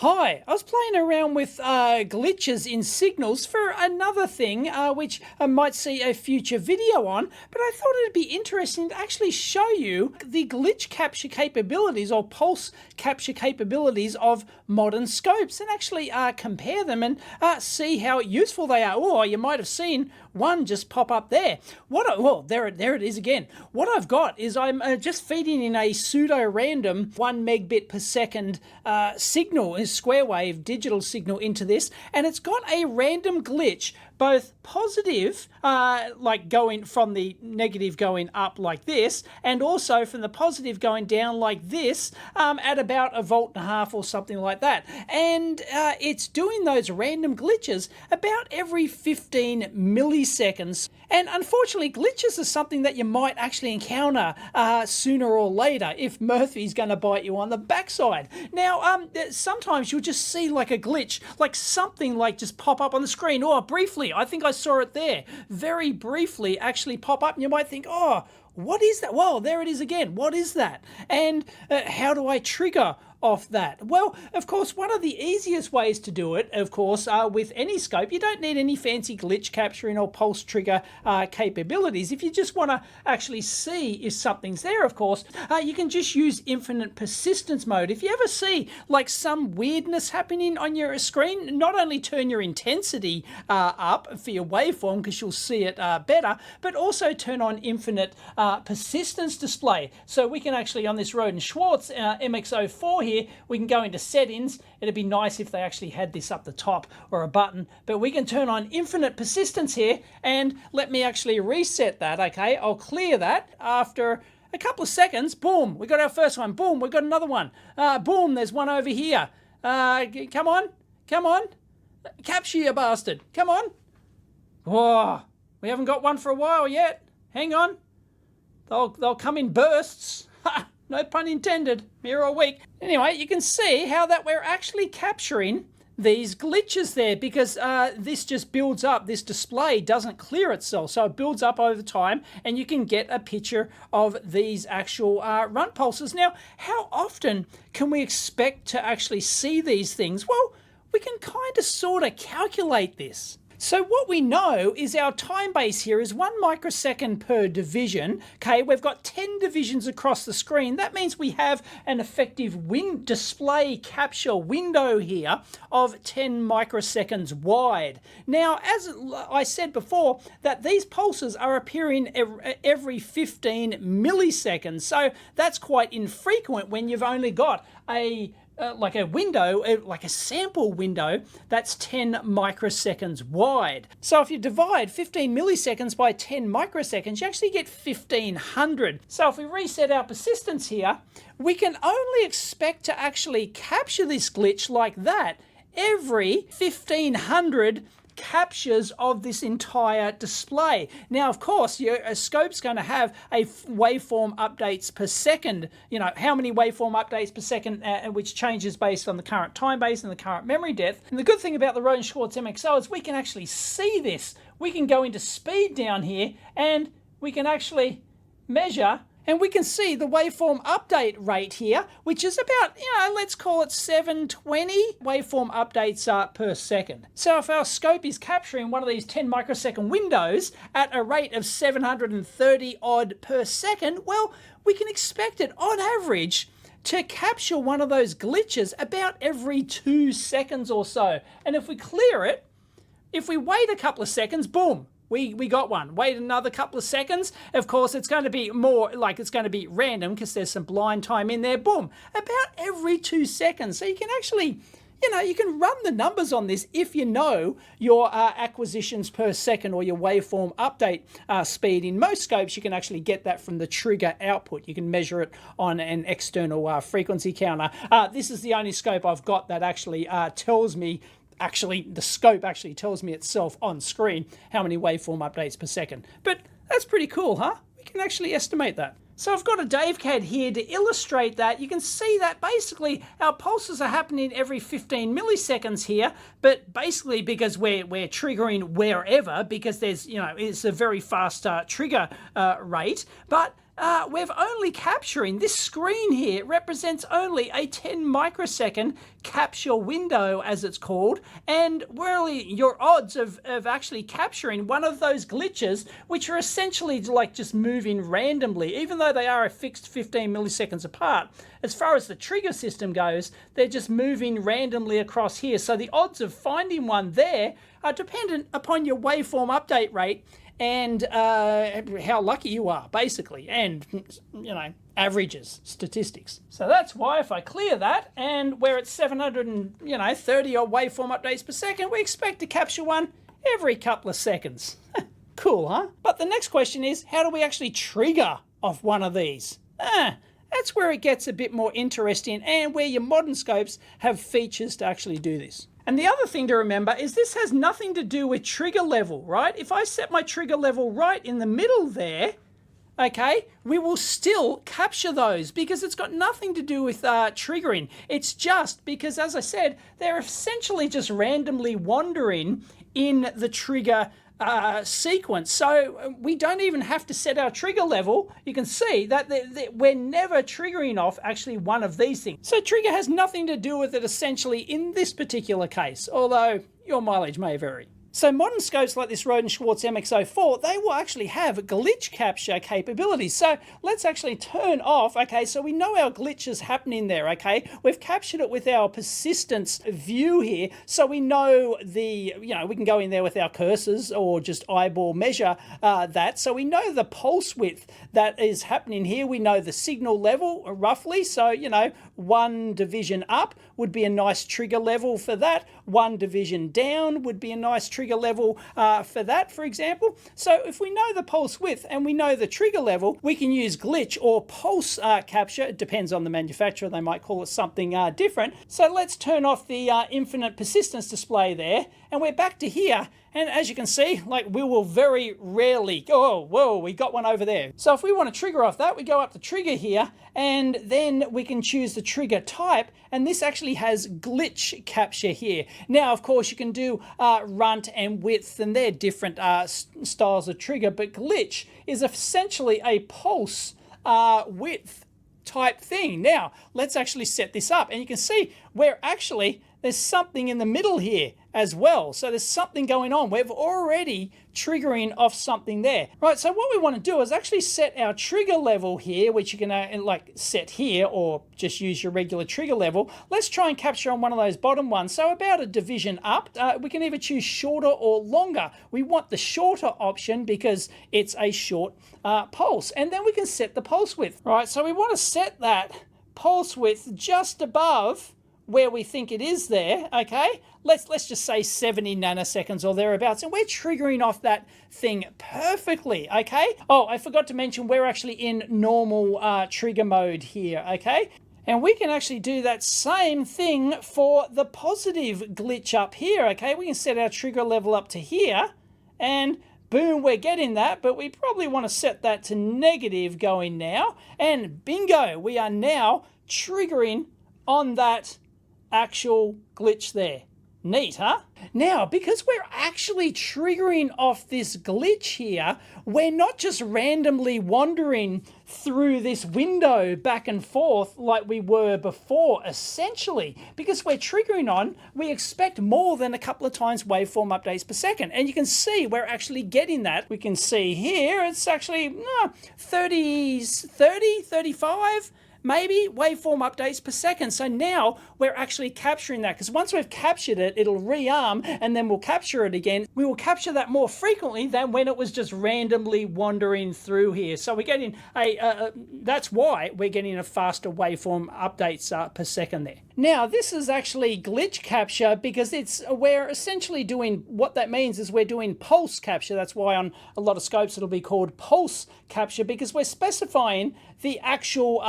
Hi, I was playing around with glitches in signals for another thing, which I might see a future video on, but I thought it'd be interesting to actually show you the glitch capture capabilities or pulse capture capabilities of modern scopes and actually compare them and see how useful they are. Or you might have seen one just pop up there. Well, there it is again. What I've got is I'm just feeding in a pseudo-random 1 megabit per second signal, a square wave digital signal into this, and it's got a random glitch, both positive, like going from the negative going up like this, and also from the positive going down like this, at about 1.5 volts or something like that. And it's doing those random glitches about every 15 milliseconds. And unfortunately, glitches are something that you might actually encounter sooner or later if Murphy's going to bite you on the backside. Now, sometimes you'll just see like a glitch, like something like just pop up on the screen, or briefly, I think I saw it there, very briefly actually pop up, and you might think, oh, what is that? Well, there it is again. What is that? And how do I trigger off that? Well, of course, one of the easiest ways to do it, of course, with any scope, you don't need any fancy glitch capturing or pulse trigger capabilities. If you just want to actually see if something's there, of course, you can just use infinite persistence mode. If you ever see like some weirdness happening on your screen, not only turn your intensity up for your waveform because you'll see it better, but also turn on infinite persistence display. So we can actually, on this Rohde Schwarz MX04 here, we can go into settings. It'd be nice if they actually had this up the top or a button, but we can turn on infinite persistence here, and let me actually reset that. Okay, I'll clear that after a couple of seconds. Boom, we got our first one. Boom, we got another one. Boom, there's one over here. Come on, capture, you bastard, come on. Whoa, we haven't got one for a while yet. Hang on, they'll come in bursts. No pun intended, here all week. Anyway, you can see how that we're actually capturing these glitches there, because this just builds up. This display doesn't clear itself, so it builds up over time, and you can get a picture of these actual runt pulses. Now, how often can we expect to actually see these things? Well, we can kind of sort of calculate this. So what we know is our time base here is 1 microsecond per division. Okay, we've got 10 divisions across the screen. That means we have an effective display capture window here of 10 microseconds wide. Now, as I said before, that these pulses are appearing every 15 milliseconds. So that's quite infrequent when you've only got like a window, like a sample window that's 10 microseconds wide. So if you divide 15 milliseconds by 10 microseconds, you actually get 1500. So if we reset our persistence here, we can only expect to actually capture this glitch like that every 1500 captures of this entire display. Now, of course, your scope's going to have a waveform updates per second. You know, how many waveform updates per second, which changes based on the current time base and the current memory depth. And the good thing about the Rohde Schwarz MXO is we can actually see this. We can go into speed down here, and we can actually measure, and we can see the waveform update rate here, which is about, let's call it 720 waveform updates per second. So if our scope is capturing one of these 10 microsecond windows at a rate of 730 odd per second, well, we can expect it on average to capture one of those glitches about every 2 seconds or so. And if we clear it, if we wait a couple of seconds, boom, we got one. Wait another couple of seconds. Of course, it's going to be more like it's going to be random because there's some blind time in there. Boom, about every 2 seconds. So you can actually, you can run the numbers on this if you know your acquisitions per second or your waveform update speed. In most scopes, you can actually get that from the trigger output. You can measure it on an external frequency counter. This is the only scope I've got that actually tells me, the scope actually tells me itself on screen how many waveform updates per second. But that's pretty cool, huh? We can actually estimate that. So I've got a DaveCAD here to illustrate that. You can see that basically our pulses are happening every 15 milliseconds here, but basically because we're triggering wherever, because there's, it's a very fast trigger rate, but we're only capturing, this screen here represents only a 10 microsecond capture window, as it's called, and really your odds of actually capturing one of those glitches, which are essentially like just moving randomly, even though they are a fixed 15 milliseconds apart. As far as the trigger system goes, they're just moving randomly across here. So the odds of finding one there are dependent upon your waveform update rate and how lucky you are, basically, and, you know, averages, statistics. So that's why if I clear that and we're at 730 odd waveform updates per second, we expect to capture one every couple of seconds. Cool, huh? But the next question is, how do we actually trigger off one of these? That's where it gets a bit more interesting and where your modern scopes have features to actually do this. And the other thing to remember is this has nothing to do with trigger level, right? If I set my trigger level right in the middle there, okay, we will still capture those because it's got nothing to do with triggering. It's just because, as I said, they're essentially just randomly wandering in the trigger sequence. So we don't even have to set our trigger level. You can see that we're never triggering off actually one of these things. So trigger has nothing to do with it essentially in this particular case, although your mileage may vary. So modern scopes like this Rohde and Schwarz MX04, they will actually have glitch capture capabilities. So let's actually turn off, okay, so we know our glitch is happening there, okay? We've captured it with our persistence view here, so we know we can go in there with our cursors or just eyeball measure that. So we know the pulse width that is happening here. We know the signal level roughly, so, you know, 1 division up would be a nice trigger level for that. 1 division down would be a nice trigger level for that, for example. So if we know the pulse width and we know the trigger level, we can use glitch or pulse capture. It depends on the manufacturer. They might call it something different. So let's turn off the infinite persistence display there, and we're back to here. And as you can see, like, we will very rarely, oh, whoa, we got one over there. So if we want to trigger off that, we go up to trigger here, and then we can choose the trigger type, and this actually has glitch capture here. Now, of course, you can do runt and width, and they're different styles of trigger, but glitch is essentially a pulse width type thing. Now, let's actually set this up, and you can see there's something in the middle here as well. So there's something going on. We're already triggering off something there. Right, so what we want to do is actually set our trigger level here, which you can like set here or just use your regular trigger level. Let's try and capture on one of those bottom ones. So about a division up. We can either choose shorter or longer. We want the shorter option because it's a short pulse. And then we can set the pulse width. Right, so we want to set that pulse width just above where we think it is there, okay? Let's just say 70 nanoseconds or thereabouts, and we're triggering off that thing perfectly, okay? Oh, I forgot to mention we're actually in normal trigger mode here, okay? And we can actually do that same thing for the positive glitch up here, okay? We can set our trigger level up to here, and boom, we're getting that, but we probably want to set that to negative going now, and bingo, we are now triggering on that actual glitch there. Neat, huh? Now, because we're actually triggering off this glitch here, we're not just randomly wandering through this window back and forth like we were before, essentially. Because we're triggering on, we expect more than a couple of times waveform updates per second. And you can see we're actually getting that. We can see here, it's actually 30, 35, maybe waveform updates per second. So now we're actually capturing that, because once we've captured it, it'll rearm and then we'll capture it again. We will capture that more frequently than when it was just randomly wandering through here. So we're getting that's why we're getting a faster waveform updates per second there. Now, this is actually glitch capture because we're essentially doing, what that means is we're doing pulse capture. That's why on a lot of scopes it'll be called pulse capture, because we're specifying the actual,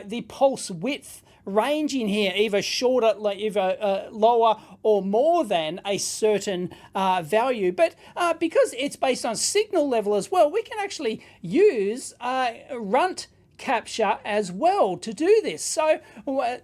the pulse width range in here, either shorter, either lower or more than a certain value. But because it's based on signal level as well, we can actually use runt capture as well to do this. So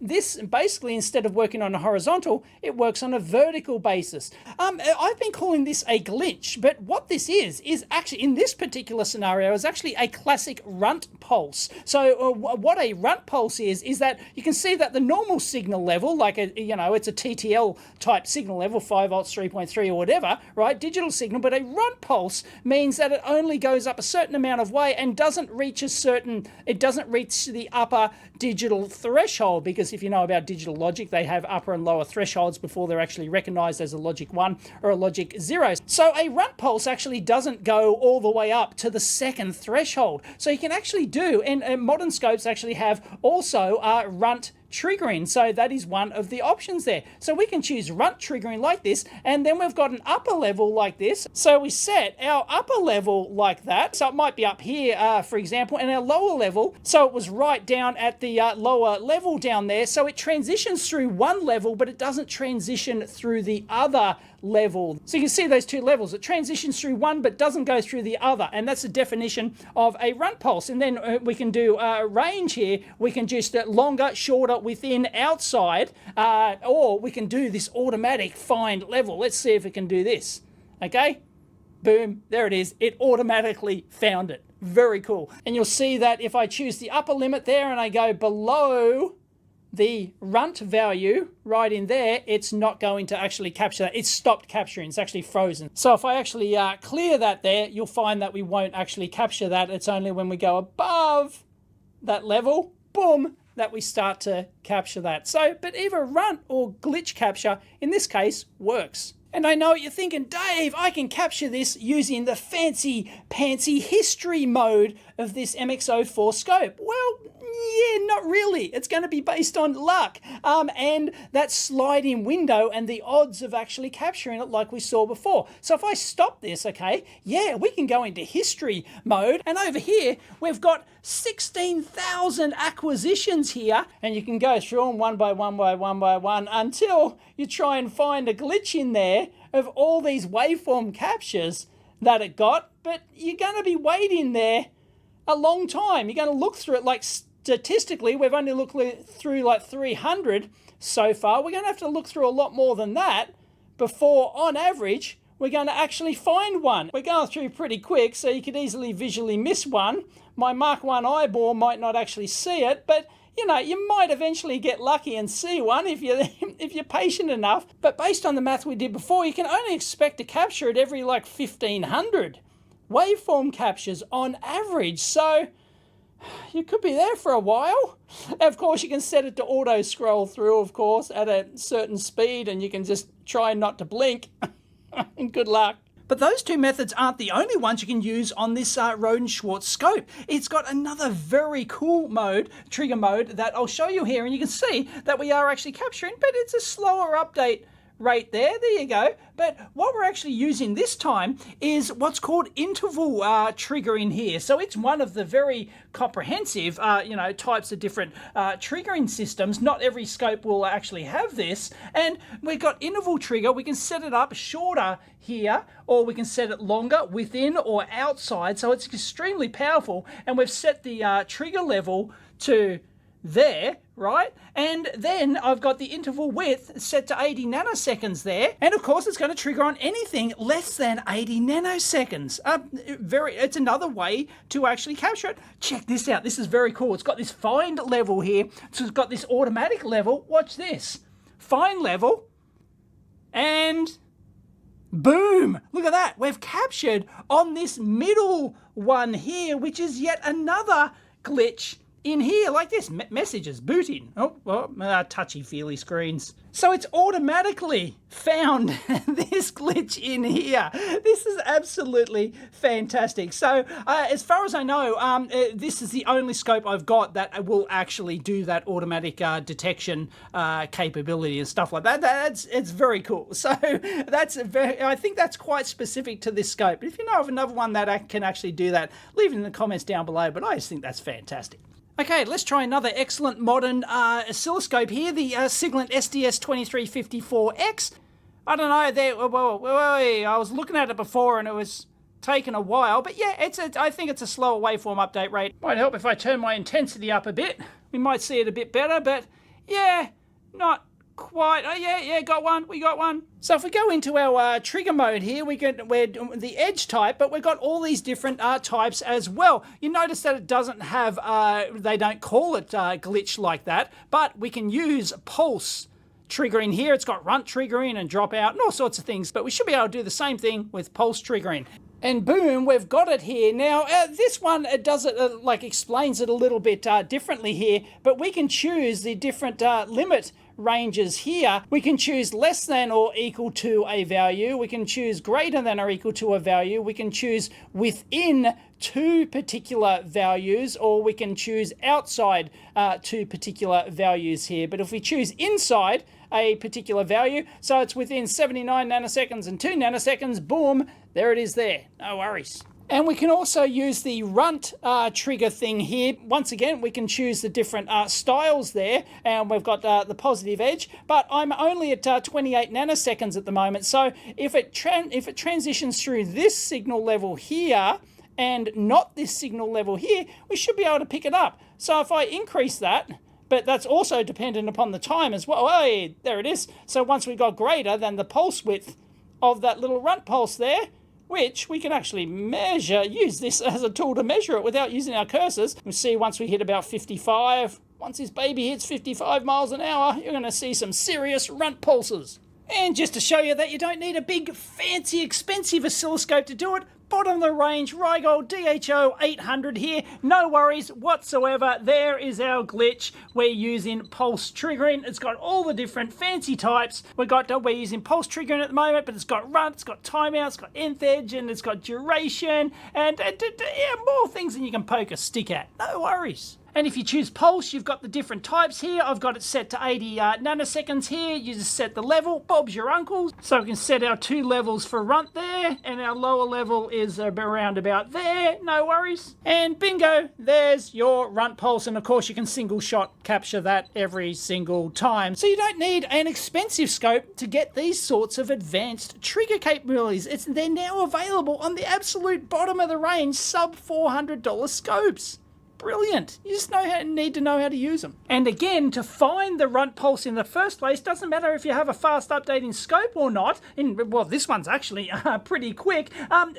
this basically, instead of working on a horizontal, it works on a vertical basis. I've been calling this a glitch, but what this is actually, in this particular scenario, is actually a classic Runt pulse. So what a Runt pulse is that you can see that the normal signal level, like it's a TTL type signal level, 5 volts, 3.3 or whatever, right, digital signal, but a Runt pulse means that it only goes up a certain amount of way and doesn't reach the upper digital threshold, because if you know about digital logic, they have upper and lower thresholds before they're actually recognized as a logic 1 or a logic 0. So a Runt pulse actually doesn't go all the way up to the second threshold. So you can actually do, and modern scopes actually have also Runt triggering, so that is one of the options there. So we can choose Runt triggering like this, and then we've got an upper level like this. So we set our upper level like that, so it might be up here, for example, and our lower level, so it was right down at the lower level down there, so it transitions through one level, but it doesn't transition through the other level. So you can see those two levels. It transitions through one but doesn't go through the other, and that's the definition of a Runt pulse. And then we can do range here. We can just longer, shorter, within, outside, or we can do this automatic find level. Let's see if we can do this. Okay, boom, there it is. It automatically found it. Very cool. And you'll see that if I choose the upper limit there and I go below the Runt value right in there, it's not going to actually capture that. It's stopped capturing. It's actually frozen. So if I actually clear that there, you'll find that we won't actually capture that. It's only when we go above that level, boom, that we start to capture that. So, but either Runt or glitch capture, in this case, works. And I know what you're thinking, Dave, I can capture this using the fancy history mode of this MX-04 scope. Well, yeah, not really. It's going to be based on luck and that sliding window and the odds of actually capturing it like we saw before. So if I stop this, okay, yeah, we can go into history mode. And over here, we've got 16,000 acquisitions here. And you can go through them one by one until you try and find a glitch in there of all these waveform captures that it got. But you're going to be waiting there a long time. You're going to look through it like statistically, we've only looked through like 300 so far. We're going to have to look through a lot more than that before, on average, we're going to actually find one. We're going through pretty quick, so you could easily visually miss one. My Mark 1 eyeball might not actually see it, but you know, you might eventually get lucky and see one if you're patient enough. But based on the math we did before, you can only expect to capture it every like 1,500 waveform captures on average. So you could be there for a while. Of course, you can set it to auto scroll through, of course, at a certain speed, and you can just try not to blink. And good luck. But those two methods aren't the only ones you can use on this Rohde Schwarz scope. It's got another very cool mode, trigger mode, that I'll show you here, and you can see that we are actually capturing, but it's a slower update right there. There you go. But what we're actually using this time is what's called interval triggering here. So it's one of the very comprehensive, types of different triggering systems. Not every scope will actually have this. And we've got interval trigger. We can set it up shorter here, or we can set it longer within or outside. So it's extremely powerful. And we've set the trigger level to there, right? And then I've got the interval width set to 80 nanoseconds there. And of course, it's going to trigger on anything less than 80 nanoseconds. It's another way to actually capture it. Check this out. This is very cool. It's got this find level here. So it's got this automatic level. Watch this. Find level. And boom. Look at that. We've captured on this middle one here, which is yet another glitch in here, like this, messages, booting. Oh, well, touchy-feely screens. So it's automatically found this glitch in here. This is absolutely fantastic. So as far as I know, this is the only scope I've got that will actually do that automatic detection capability and stuff like that. It's very cool. So I think that's quite specific to this scope. If you know of another one that can actually do that, leave it in the comments down below, but I just think that's fantastic. Okay, let's try another excellent modern oscilloscope here, the Siglent SDS2354X. I don't know, I was looking at it before and it was taken a while, but yeah, I think it's a slower waveform update rate. Might help if I turn my intensity up a bit. We might see it a bit better, but yeah, not quite. Oh yeah, got one. We got one. So if we go into our trigger mode here, we're the edge type, but we've got all these different types as well. You notice that it doesn't have, they don't call it glitch like that, but we can use pulse triggering here. It's got runt triggering and dropout and all sorts of things, but we should be able to do the same thing with pulse triggering. And boom, we've got it here. Now, this one, it does it, like explains it a little bit differently here, but we can choose the different limit ranges here. We can choose less than or equal to a value. We can choose greater than or equal to a value. We can choose within two particular values, or we can choose outside two particular values here. But if we choose inside a particular value, so it's within 79 nanoseconds and 2 nanoseconds, boom, there it is there. No worries. And we can also use the runt trigger thing here. Once again, we can choose the different styles there, and we've got the positive edge, but I'm only at 28 nanoseconds at the moment. So if it transitions through this signal level here and not this signal level here, we should be able to pick it up. So if I increase that, but that's also dependent upon the time as well. Hey, there it is. So once we got greater than the pulse width of that little runt pulse there, which we can actually measure, use this as a tool to measure it without using our cursors. We'll see once we hit about 55, once this baby hits 55 miles an hour, you're going to see some serious runt pulses. And just to show you that you don't need a big, fancy, expensive oscilloscope to do it, bottom of the range Rigol DHO800 here, no worries whatsoever. There is our glitch. We're using pulse triggering. It's got all the different fancy types. We're using pulse triggering at the moment, but it's got runt, it's got timeout, it's got nth edge, and it's got duration, and yeah, more things than you can poke a stick at. No worries. And if you choose pulse, you've got the different types here. I've got it set to 80 nanoseconds here. You just set the level. Bob's your uncle. So we can set our 2 levels for runt there, and our lower level is around about there. No worries. And bingo, there's your runt pulse. And of course, you can single shot capture that every single time. So you don't need an expensive scope to get these sorts of advanced trigger capabilities. They're now available on the absolute bottom of the range sub $400 scopes. Brilliant. You just need to know how to use them. And again, to find the runt pulse in the first place, doesn't matter if you have a fast updating scope or not. Well, this one's actually pretty quick.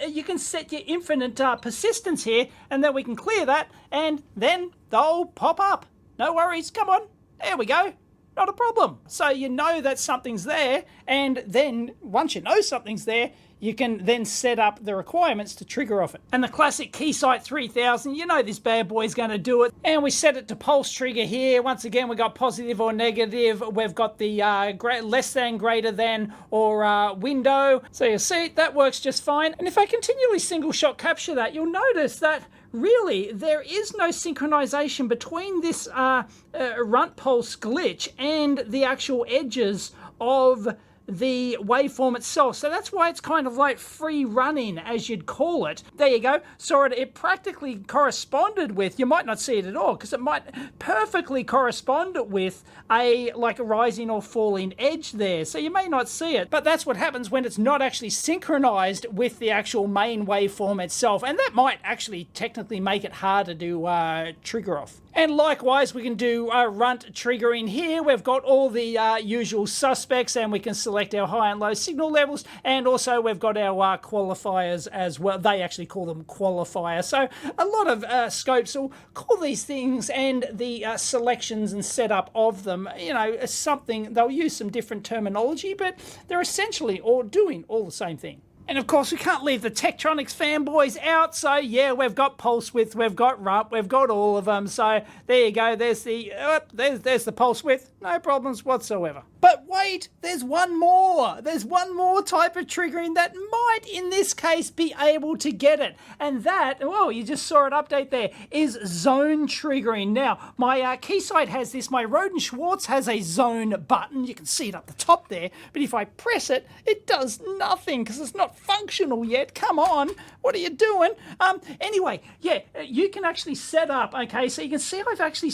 You can set your infinite persistence here, and then we can clear that, and then they'll pop up. No worries. Come on. There we go. Not a problem. So you know that something's there, and then once you know something's there, you can then set up the requirements to trigger off it. And the classic Keysight 3000, you know this bad boy's going to do it. And we set it to pulse trigger here. Once again, we've got positive or negative. We've got the less than, greater than, or window. So you'll see that works just fine. And if I continually single shot capture that, you'll notice that really there is no synchronization between this runt pulse glitch and the actual edges of the waveform itself. So that's why it's kind of like free running, as you'd call it. There you go. So it practically corresponded with, you might not see it at all, because it might perfectly correspond with a rising or falling edge there. So you may not see it, but that's what happens when it's not actually synchronized with the actual main waveform itself. And that might actually technically make it harder to trigger off. And likewise, we can do runt triggering here. We've got all the usual suspects, and we can select our high and low signal levels. And also we've got our qualifiers as well. They actually call them qualifiers. So a lot of scopes will call these things, and the selections and setup of them, you know, something, they'll use some different terminology, but they're essentially all doing all the same thing. And of course, we can't leave the Tektronix fanboys out. So yeah, we've got pulse width, we've got runt, we've got all of them. So there you go. There's the there's the pulse width. No problems whatsoever. But wait, there's one more. There's one more type of triggering that might, in this case, be able to get it. And that, well, you just saw it update there, is zone triggering. Now, my Keysight has this. My Rohde and Schwarz has a zone button. You can see it up the top there. But if I press it, it does nothing because it's not functional yet. Come on. What are you doing? Anyway, yeah, you can actually set up, okay, so you can see I've actually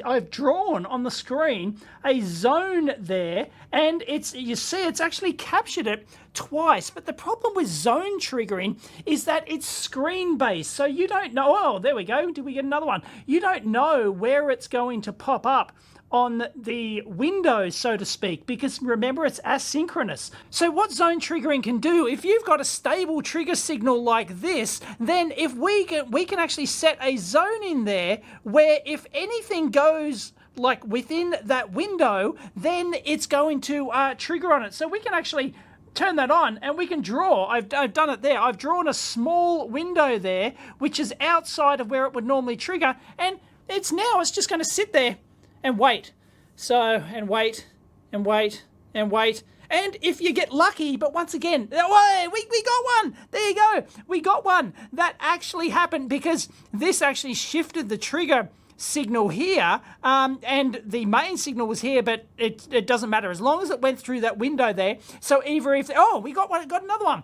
I've drawn on the screen a zone there. there, and you see it's actually captured it twice. But the problem with zone triggering is that it's screen based, so you don't know. Oh, there we go. Did we get another one? You don't know where it's going to pop up on the window, so to speak, because remember, it's asynchronous. So what zone triggering can do, if you've got a stable trigger signal like this, then if we can actually set a zone in there where if anything goes like within that window, then it's going to trigger on it. So we can actually turn that on and we can draw. I've done it there. I've drawn a small window there, which is outside of where it would normally trigger, and it's just going to sit there and wait. So, and wait, and wait, and wait. And if you get lucky, but once again, oh, we got one. There you go. We got one. That actually happened because this actually shifted the trigger signal here, and the main signal was here, but it doesn't matter as long as it went through that window there. So we got another one.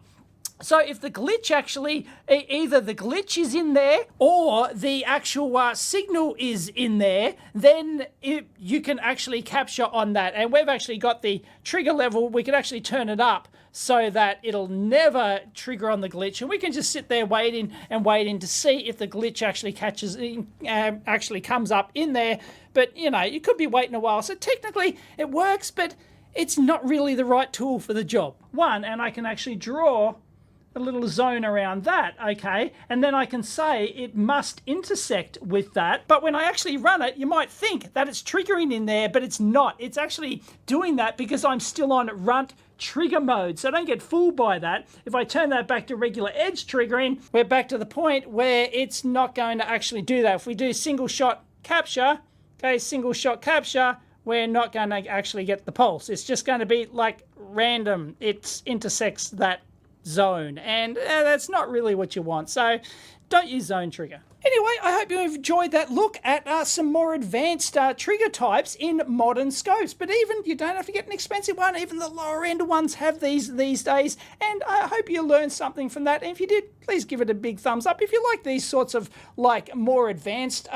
So if the glitch actually, either the glitch is in there or the actual signal is in there, then you can actually capture on that. And we've actually got the trigger level. We can actually turn it up so that it'll never trigger on the glitch. And we can just sit there waiting to see if the glitch actually actually comes up in there. But, you could be waiting a while. So technically it works, but it's not really the right tool for the job. And I can actually draw a little zone around that, okay? And then I can say it must intersect with that. But when I actually run it, you might think that it's triggering in there, but it's not. It's actually doing that because I'm still on Runt trigger mode. So don't get fooled by that. If I turn that back to regular edge triggering, we're back to the point where it's not going to actually do that. If we do single shot capture, okay, single shot capture, we're not going to actually get the pulse. It's just going to be like random. It intersects that zone, and that's not really what you want. So don't use zone trigger. Anyway, I hope you enjoyed that look at some more advanced trigger types in modern scopes. But you don't have to get an expensive one. Even the lower end ones have these days. And I hope you learned something from that. And if you did, please give it a big thumbs up. If you like these sorts of more advanced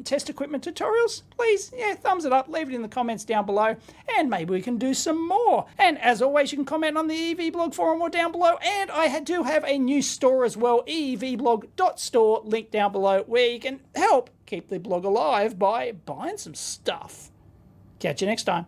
test equipment tutorials, please, thumbs it up. Leave it in the comments down below, and maybe we can do some more. And as always, you can comment on the EEVblog forum or down below. And I do have a new store as well, EEVblog.store, link down below, where you can help keep the blog alive by buying some stuff. Catch you next time.